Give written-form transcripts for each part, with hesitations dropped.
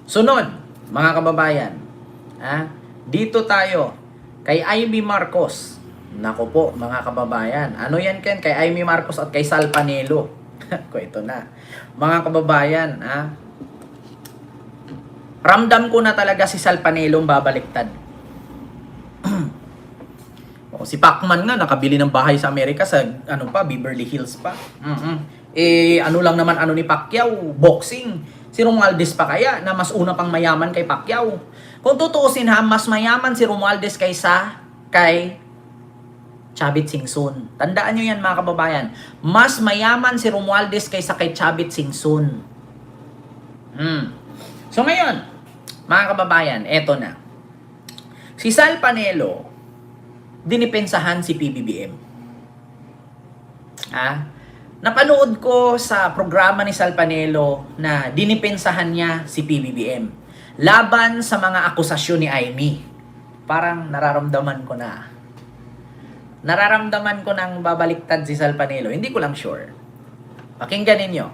Sunod, mga kababayan, dito tayo kay Amy Marcos. Nako po, mga kababayan. Ano yan, Ken? Kay Amy Marcos at kay Sal Panelo. Ito na. Mga kababayan, ramdam ko na talaga si Sal Panelo babaliktad. Si Pacman nga, nakabili ng bahay sa Amerika sa, Beverly Hills pa. Ano lang naman, ni Pacquiao, boxing. Si Romualdez pa kaya, na mas una pang mayaman kay Pacquiao. Kung tutuusin mas mayaman si Romualdez kaysa kay Chavit Singson. Tandaan nyo yan, mga kababayan. Mas mayaman si Romualdez kaysa kay Chavit Singson. So ngayon, mga kababayan, eto na. Si Sal Panelo, dinipensahan si PBBM. Napanood ko sa programa ni Sal Panelo na dinipensahan niya si PBBM laban sa mga akusasyon ni Amy. Parang nararamdaman ko na. Nararamdaman ko nang babaliktad si Sal Panelo. Hindi ko lang sure. Pakinggan ninyo.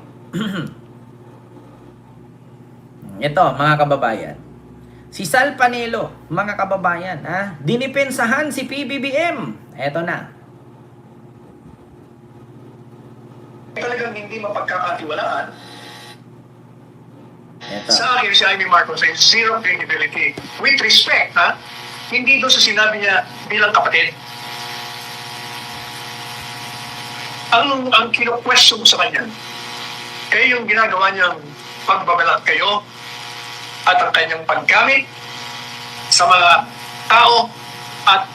Ito, mga kababayan. Si Sal Panelo, mga kababayan, dinipensahan si PBBM. Ito na. Talagang hindi mapagkakatiwalaan. Ito. Sa akin, si Amy Marcos ay zero credibility. With respect, hindi doon sa sinabi niya bilang kapatid. Ang kino-question ko sa kanya, kayo yung ginagawa niyang pagbabalat kayo at ang kanyang paggamit sa mga tao at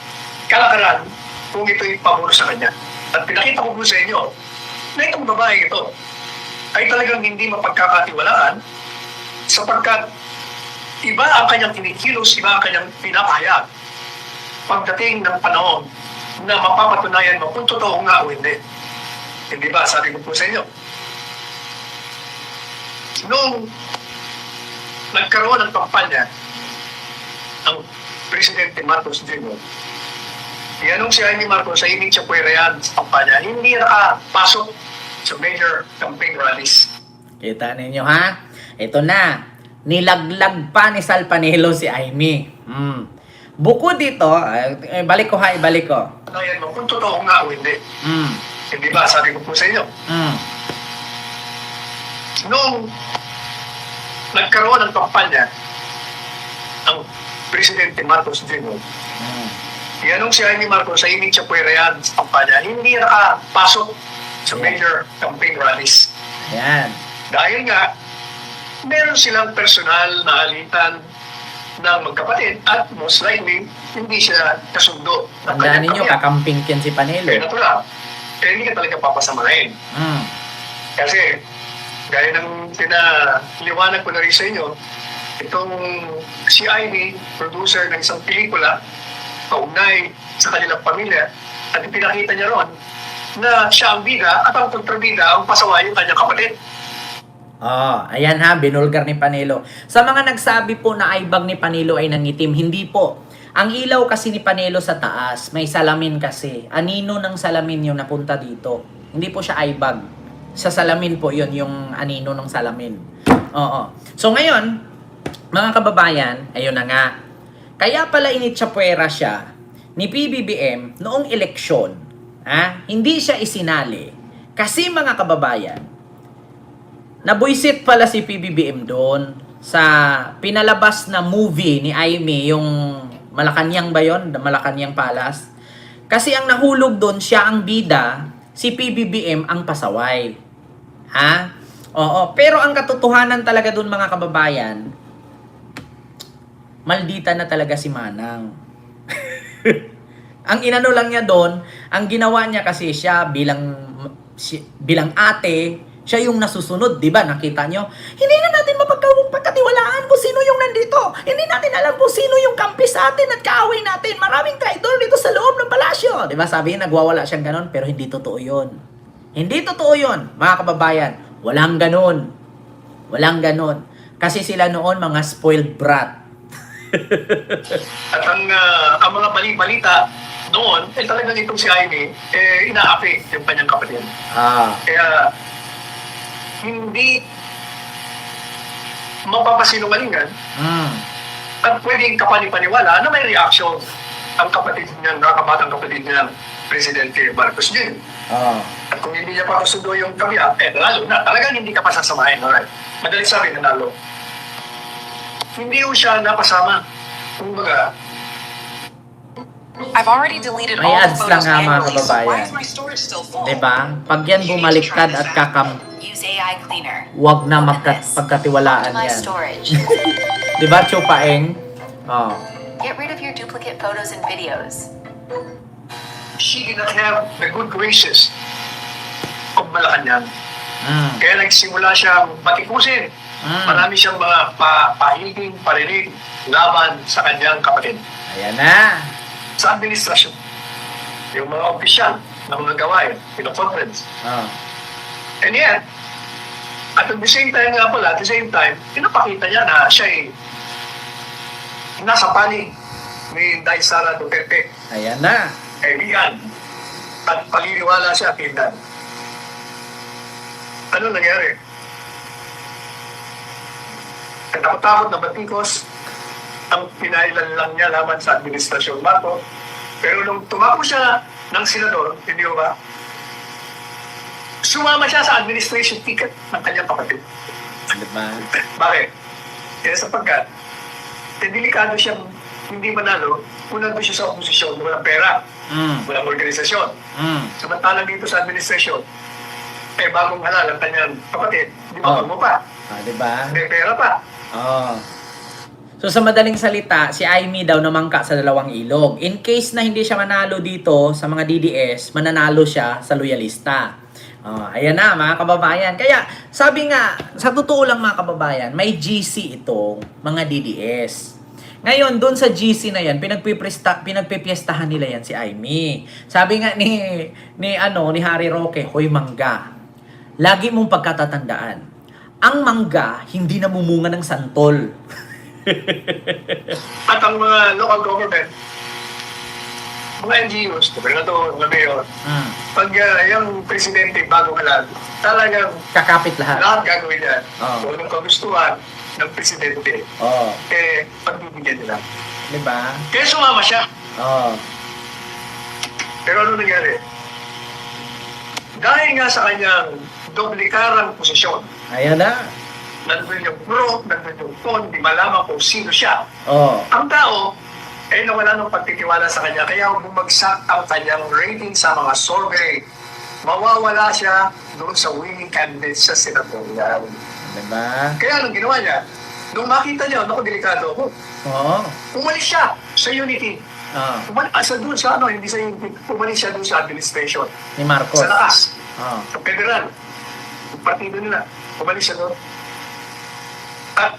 kalakaran kung ito'y pabor sa kanya. At pinakita ko po sa inyo na itong babae ito ay talagang hindi mapagkakatiwalaan sapagkat iba ang kanyang kinikilos, iba ang kanyang pinapahayag pagdating ng panahon na mapapatunayan mo kung totoo nga o hindi. Hindi ba? Sabi ko po sa inyo. Nung nagkaroon ng kampanya ang Presidente Marcos Jr., iyanong si Amy Marcos sa hindi siya pwera yan sa kampanya, hindi nakapasok sa major campaign rallies. Kita ninyo, Ito na. Nilaglag pa ni Sal Panelo si Amy. Bukod dito, ibalik ko. Ayan mo, kung totoo nga o hindi. Hindi ba? Sabi ko po sa inyo. Nung nagkaroon ng kampanya ang Presidente Marcos Jr., iyanong si Amy Marcos sa hindi siya pwera yan sa kampanya, hindi nakapasok sa major campaign rallies. Ayan. Dahil nga, meron silang personal na alitan ng magkapatid at most likely, hindi siya kasundo. Tandaan ninyo, kakamping yan si Panelo. Kaya natural. Kaya hindi ka talaga papasamahin. Kasi, gaya ng pinaliwanag ko na rin sa inyo, itong si Ivy, producer ng isang pelikula, kaugnay sa kanilang pamilya, at ipinakita niya ron na siya ang bida at ang kontrabida ang pasaway yung kanyang kapatid. Ayan binulgar ni Panelo. Sa mga nagsabi po na aibag ni Panelo ay nangitim, hindi po. Ang ilaw kasi ni Panelo sa taas, may salamin kasi. Anino ng salamin yung napunta dito. Hindi po siya aibag. Sa salamin po yun, yung anino ng salamin. So ngayon, mga kababayan, ayun na nga. Kaya pala initsapwera siya ni PBBM noong eleksyon. Hindi siya isinali. Kasi mga kababayan, nabuisit pala si PBBM doon sa pinalabas na movie ni Amy, yung Malacanang ba yun? Malacanang Palace. Kasi ang nahulog doon, siya ang bida, si PBBM ang pasaway. Pero ang katotohanan talaga doon, mga kababayan, maldita na talaga si Manang. Ang inano lang niya doon, ang ginawa niya kasi siya bilang ate, siya yung nasusunod, di ba? Nakita nyo? Hindi na natin mapagkatiwalaan kung sino yung nandito. Hindi natin alam kung sino yung kampi sa atin at kaaway natin. Maraming traitor dito sa loob ng palasyo. Di ba? Sabi niya, nagwawala siyang ganon, pero hindi totoo yun. Hindi totoo yun, mga kababayan. Walang ganon. Walang ganon. Kasi sila noon, mga spoiled brat. At ang mga balita noon, talagang itong si Amy, inaapi yung kanyang kapatid. Kaya, hindi mapapasinungalingan Mm. at pwedeng kapanipaniwala na may reaction ang kapatid niya, nakabatang kapatid niya, Presidente Marcos Jr. Oh. At kung hindi niya pa kasundo yung kabila, lalo na, talagang hindi ka pa sasamahin. Alright? Madaling sabi, nanalo. Hindi ko siya napasama. Kumbaga, I've already deleted May all the ads lang photos nga, mga manually, so kababayan. why is my storage still full? Diba? Pag yan bumaliktad at Use AI Cleaner. wag na Look at this. pagkatiwalaan Optimize yan. storage. Diba, Chupaeng? Oh. Get rid of your duplicate photos and videos. she did not have the good graces of Malacanang. Mm. Kaya nagsimula siyang patikusin. Mm. Marami siyang mga pahiging, parinig, laban sa kanyang kapatid. Ayan na. Sa administrasyon, yung mga opisyal na mga gawain, pino-conference. Oh. And yet, at the same time nga pala, at the same time, pinapakita niya na siya ay nasa panig ni Day Sara Duterte, Ayan na. kaibigan, at paliliwala siya kay Dan. Ano nangyari? Katakot-takot na batikos ang pinailan lang niya laban sa administrasyon Marcos. Pero nung tumakbo siya ng senador, hindi ba? Sumama siya sa administration ticket ng kanyang kapatid. Diba? Bakit? Kaya sapagkat, delikado siyang hindi manalo, unang doon siya sa oposisyon, walang pera, Mm. walang organisasyon. Mm. Samantalang dito sa administrasyon, bagong halal ang kanyang kapatid, di ba Oh. mo pa? Ah, diba? May pera pa. Oh. So sa madaling salita, si Amy daw namangka sa dalawang ilog. In case na hindi siya manalo dito sa mga DDS, mananalo siya sa loyalista. Oh, ayan na mga kababayan. Kaya sabi nga, sa totoo lang mga kababayan, may GC itong mga DDS. Ngayon, doon sa GC na yan, pinagpipiestahan nila yan si Amy. Sabi nga ni Harry Roque, hoy mangga, lagi mong pagkatatandaan, ang mangga hindi namumunga ng santol. At ang mga local government, mga NGOs, gobernador, mga mayor, pag yung presidente bagong halal, talagang Kakapit lahat. lahat gagawin yan. Oo. Kung anong kagustuhan ng presidente, Oh, pagbibigyan nila. di ba? Kaya sumama siya. Oh. Pero ano nangyari? Dahil nga sa kanyang doblikarang posisyon, Ayan na. nandun yung pro, nandun yung con, di malaman kung sino siya. Oh. Ang tao, nawala ng pagtitiwala sa kanya, kaya bumagsak ang kanyang rating sa mga survey. Mawawala siya doon sa winning candidate sa senatorial. Di ba? Kaya anong ginawa niya? Nung makita niya, naku, delikado ako, Oo. umalis siya sa Unity. Oh. Hindi sa Unity, umalis siya doon sa administration. Ni Marcos. Sa taas, Oh. sa federal, yung partido nila, umalis siya doon. At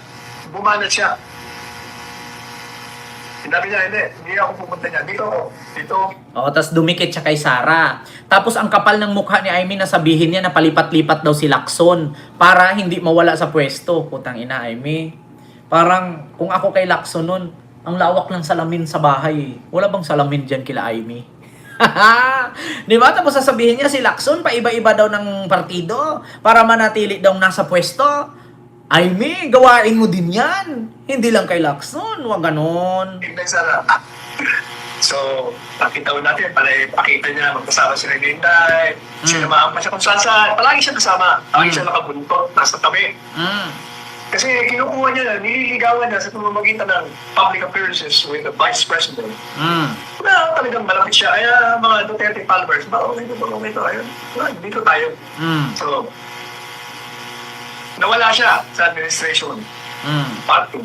bumanat siya. Sinabi niya, hindi ako pupunta niya. Dito ako. Dito. Oh, tapos dumikit siya kay Sara. Tapos ang kapal ng mukha ni Amy na sabihin niya na palipat-lipat daw si Lacson para hindi mawala sa pwesto. Putang ina, Amy. Parang kung ako kay Lacson nun, ang lawak ng salamin sa bahay. Wala bang salamin dyan kila Amy? Di ba? Tapos sasabihin niya si Lacson, paiba-iba daw ng partido para manatili daw nasa pwesto. Amy, gawain mo din yan. Hindi lang kay Lacson. Huwag ganon. Tignan sana. So, nakita ko natin, pakita niya, magkasama sila ni Inday. Sinamahan pa siya kung saan. Palagi siya kasama. Palagi siya nakabuntot, nasa tabi. Kasi kinukuha niya, nililigawan niya sa pamamagitan ng public appearances with the Vice President. Na talagang malapit siya. Kaya mga Duterte followers, ito, ayun. Dito tayo. So, nawala siya sa administration party.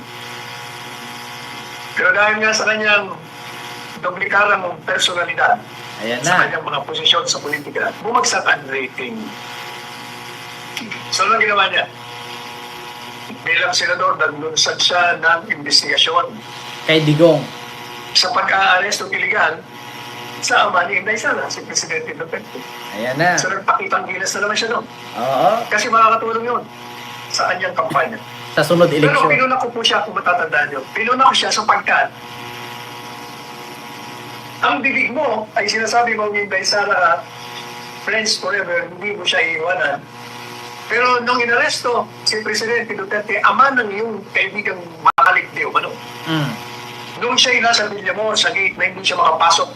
Pero dahil nga sa kanyang doblikarang personalidad, Ayan sa na. kanyang mga posisyon sa politika, bumagsak ang rating. So, ano ginawa niya? Bilang senador, naglunsad siya ng investigasyon Kay Digong. sa pagka-arestong iligal sa ama ni Inday Sara, si Presidente Duterte. Ayan na. So, nagpakitang gilas na naman siya doon. Oo. Kasi makakatulong yun sa kanyang kampanya. Sa sunod Pero eleksyon. pinuna ko po siya, kung matatandaan nyo, pinuna ko siya sapagkat ang bibig mo ay sinasabi mo ni Inday Sara, friends forever, hindi mo siya iiwanan. Pero nung inaresto si Presidente Duterte, ama ng iyong kaibigang makaligdiw, ano? Mm. Nung siya'y nasa Villamor sa gate na hindi siya makapasok,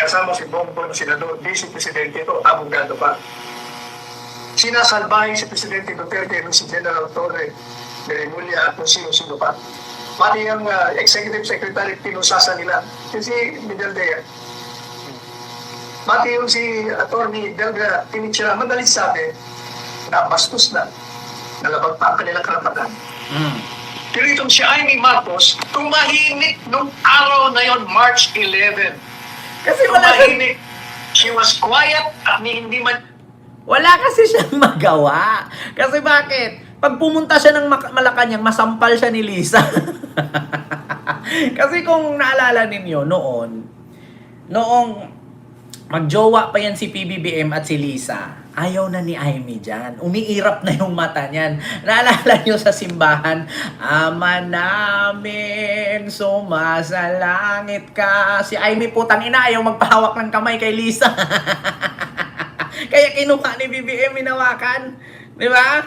kasama si Bongbong na senador, di si Presidente ito, abogado pa. Sinasalbahin si Presidente Duterte nung si General Torre de Remulla at kung sino-sino pa. Pati ang Executive Secretary pinusasa nila, si Midaldea. Pati yung si Atty. Delga Tinichera, madaling sabi, na bastos na, nalabag pa ang kanilang karapatan. Mm. Pero itong si Amy Marcos, tumahimik nung araw na yon, March 11. Kasi wala Tumahimik. She was quiet at hindi man... Wala kasi siyang magawa. Kasi bakit? Pag pumunta siya ng Malacanang, masampal siya ni Lisa. Kasi kung naalala ninyo, noong magjowa pa yan si PBBM at si Lisa, ayaw na ni Amy dyan. Umiirap na yung mata niyan. Naalala nyo sa simbahan, Ama namin, sumasalangit ka. Si Amy putang ina, ayaw magpahawak ng kamay kay Lisa. Kaya kinuha ni BBM, minawakan. Di ba?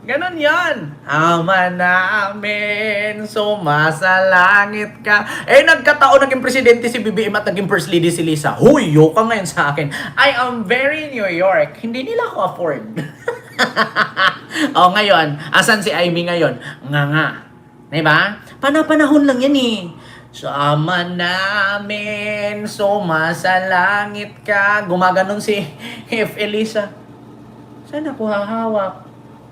Ganun yan. Ama namin, sumasalangit ka. Eh, nagkataon naging presidente si BBM at naging first lady si Lisa. Huy, yo ka ngayon sa akin. I am very New York. Hindi nila ako afford. Ngayon, asan si Amy ngayon? Nga. Diba? Panahon lang yan eh. Sama namin, sumasalangit ka. Gumaganon si F. Elisa. Saan ako hahawak?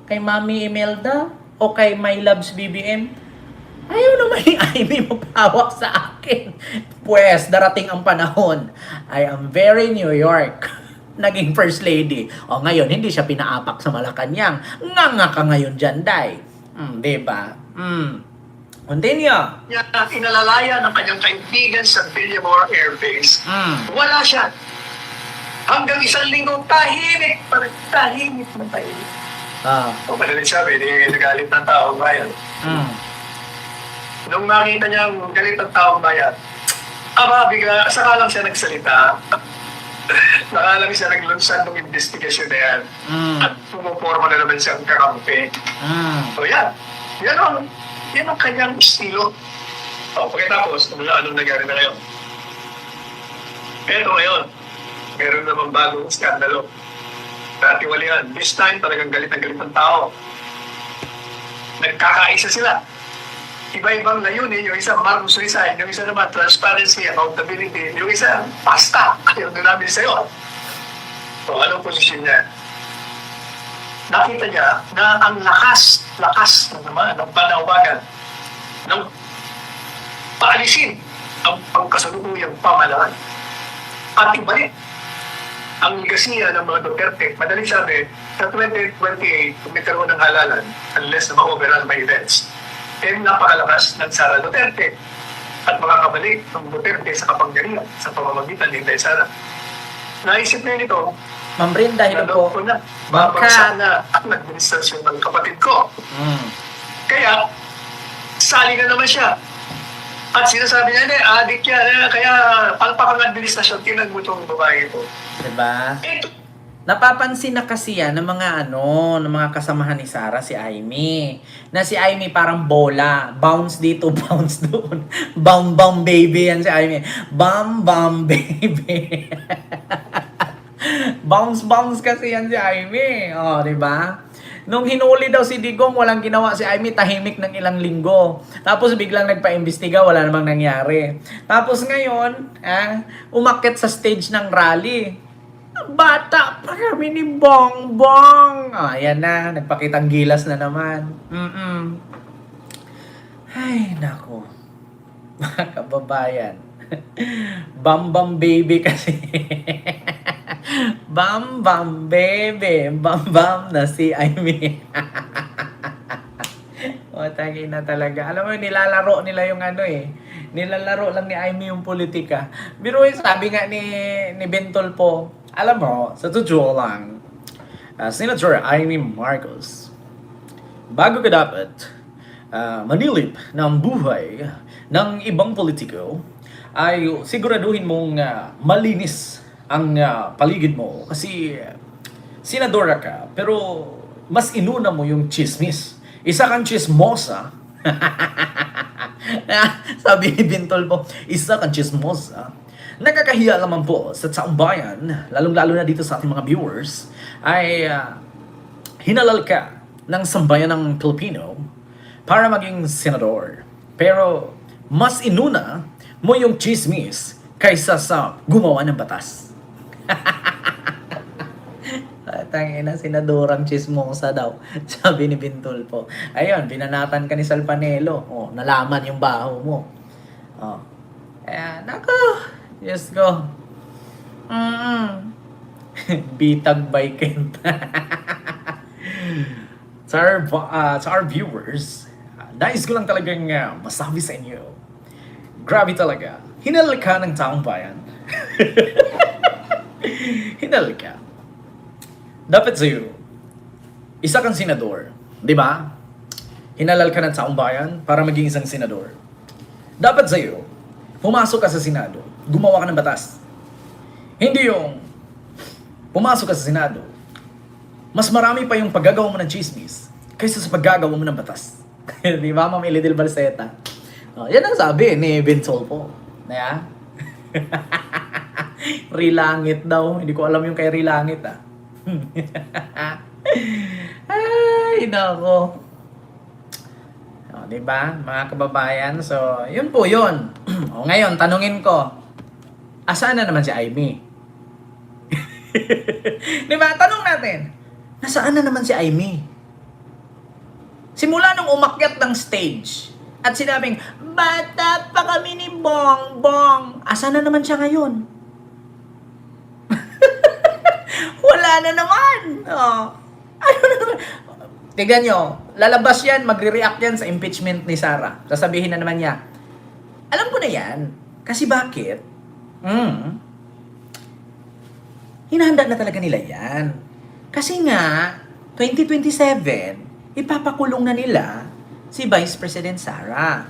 Kay Mami Imelda? O kay My Loves BBM? Ayaw naman ni Amy magpahawak sa akin. Pues, darating ang panahon. I am very New York. Naging first lady. Ngayon, hindi siya pinaapak sa Malacanang. Nga ka ngayon dyan, Day. Diba? Continue. Niya inalalaya ng kanyang kaibigan sa Villamor Air Base. Wala siya. Hanggang 1 linggo, tahimik na tahimik. O madaling sabi, nagalit ng taong bayan. Nung makita niya ang galit ng taong bayan, bigla, saka lang siya nagsalita. Saka lang siya naglunsad ng investigasyon na yan. At pumuporma na naman siyang kakampi. So yan. Yan ang kanyang estilo. Pagkatapos, anong nangyari na ngayon? Pero ngayon, meron naman bagong skandalo. Dati wali yan. This time, talagang galit ng tao. Nagkakaisa sila. Iba-ibang layunin. Yung isa, markong suicide. Yung isa naman, transparency, accountability. Yung isa, pasta. Yung namin sa'yo. So, anong posisyon niya? Nakita niya na ang lakas ng panawagan ng paalisin ang pangkasalukuyang pamahalaan at ibalik ang ligasiya ng mga Duterte. Madaling sabi, sa 2028, kung nagkaroon ng halalan, unless na ma-overrun by events, napakalakas ng Sara Duterte at makakabalik ng Duterte sa kapangyarihan sa pamamagitan ni Inday Sara. Naisip na yun ito, Ma'am Brenda, hello po. Babagsak na ang administrasyon ng kapatid ko. Kaya, sali na naman siya. At sinasabi niya, adik yan. Kaya, palpak ang administrasyon, tinag mo itong babae ito. Diba? Ito. Napapansin na kasi yan ng mga ng mga kasamahan ni Sarah, si Amy. Na si Amy parang bola. Bounce dito, bounce doon. Bam, bam, baby yan si Amy. Bam, bam, baby. Bounce kasi yan si Amy. Diba? Nung hinuli daw si Digong, walang ginawa si Amy, tahimik ng ilang linggo. Tapos biglang nagpa-imbestiga, wala namang nangyari. Tapos ngayon, umakyat sa stage ng rally. Bata pa kami ni Bongbong. Ayan na, nagpakitang gilas na naman. Ay, nako. Mga kababayan. Bam Bam Baby kasi. Bam Bam Baby. Bam Bam na si Amy. Tagi na talaga. Alam mo, nilalaro nila yung nilalaro lang ni Amy yung politika. Pero sabi nga ni Bentol po, alam mo, sa totoo lang, Senator Amy Marcos, bago ka dapat manilip ng buhay ng ibang politiko, ay siguraduhin mong malinis ang paligid mo. Kasi senadora ka, pero mas inuna mo yung chismis. Isa kang chismosa. Sabi ni Bintol po, isa kang chismosa. Nakakahiya naman po sa taong bayan, lalong-lalo na dito sa ating mga viewers, ay hinalal ka ng sambayan ng Pilipino para maging senador. Pero mas inuna mo yung chismis kaysa sa gumawa ng batas. Tangina, senadorang chismosa daw. Sabi ni Bintol po. Ayun, binanatan ka ni Sal Panelo. Oh, nalaman yung baho mo. Oh. Nako. Diyos ko. Bitag by Kent. sa our viewers, nais ko lang talagang masabi sa inyo. Grabe talaga. Hinal ka ng taong bayan. Hinal ka. Dapat sa'yo, isa kang senador. Di ba? Hinalal ka ng taong bayan para maging isang senador. Dapat sa'yo, pumasok ka sa Senado, gumawa ka ng batas. Hindi yung pumasok ka sa Senado, mas marami pa yung paggagawa mo ng chismis kaysa sa paggagawa mo ng batas. Di ba, Ma'am Elidel Balseta? Oh, yan ang sabi ni Bintol po. Naya? Rilangit daw. Hindi ko alam yung kay Rilangit Ay, nako. O, diba, mga kababayan? So, yun po yun. O, ngayon, tanungin ko, asaan na naman si Aimee? Diba, tanong natin, nasaan na naman si Aimee? Simula nung umakyat ng stage at sinabing, bata pa kami ni Bongbong. Asaan na naman siya ngayon? Wala na naman. Oh. Ano na naman? Tignan nyo, lalabas yan, magre-react yan sa impeachment ni Sara. Sasabihin na naman niya, alam ko na yan. Kasi bakit? Hinahanda na talaga nila yan. Kasi nga, 2027, ipapakulong na nila si Vice President Sara.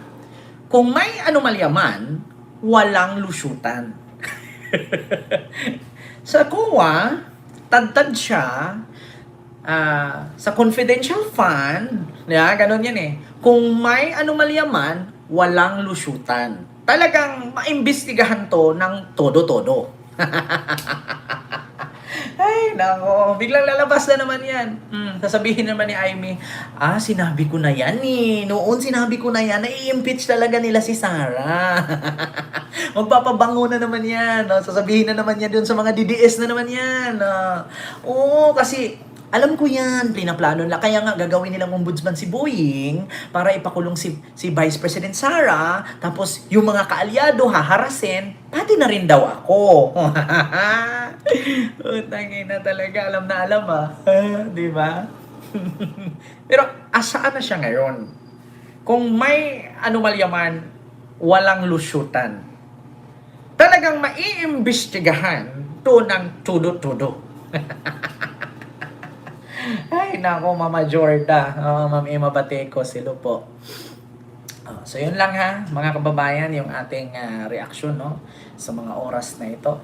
Kung may anomalya man, walang lusyutan. Sa COA, tad siya sa confidential fund, ganun yan eh. Kung may anomalya man, walang lusyutan. Talagang maimbestigahan to ng todo-todo. Ay, nako. Biglang lalabas na naman yan. Sasabihin naman ni Aimee, sinabi ko na yan eh. Noon sinabi ko na yan, i-impeach talaga nila si Sara. Magpapabango na naman yan. No? Sasabihin na naman yan dun sa mga DDS na naman yan. Oo, kasi alam ko yan, pinaplano nila. Kaya nga gagawin nilang ombudsman si Boying para ipakulong si Vice President Sara. Tapos yung mga kaalyado haharasin, pati na rin daw ako. Tangin na talaga, alam na alam di ba? Pero asaan na siya ngayon? Kung may anomalya man, walang lusyutan. Talagang maiimbestigahan to ng tudo-tudo. Ay, nako, Mama Jorda. Ma'am Emma Bateco, silo po. So, yun lang ha, mga kababayan, yung ating reaksyon, no, sa mga oras na ito.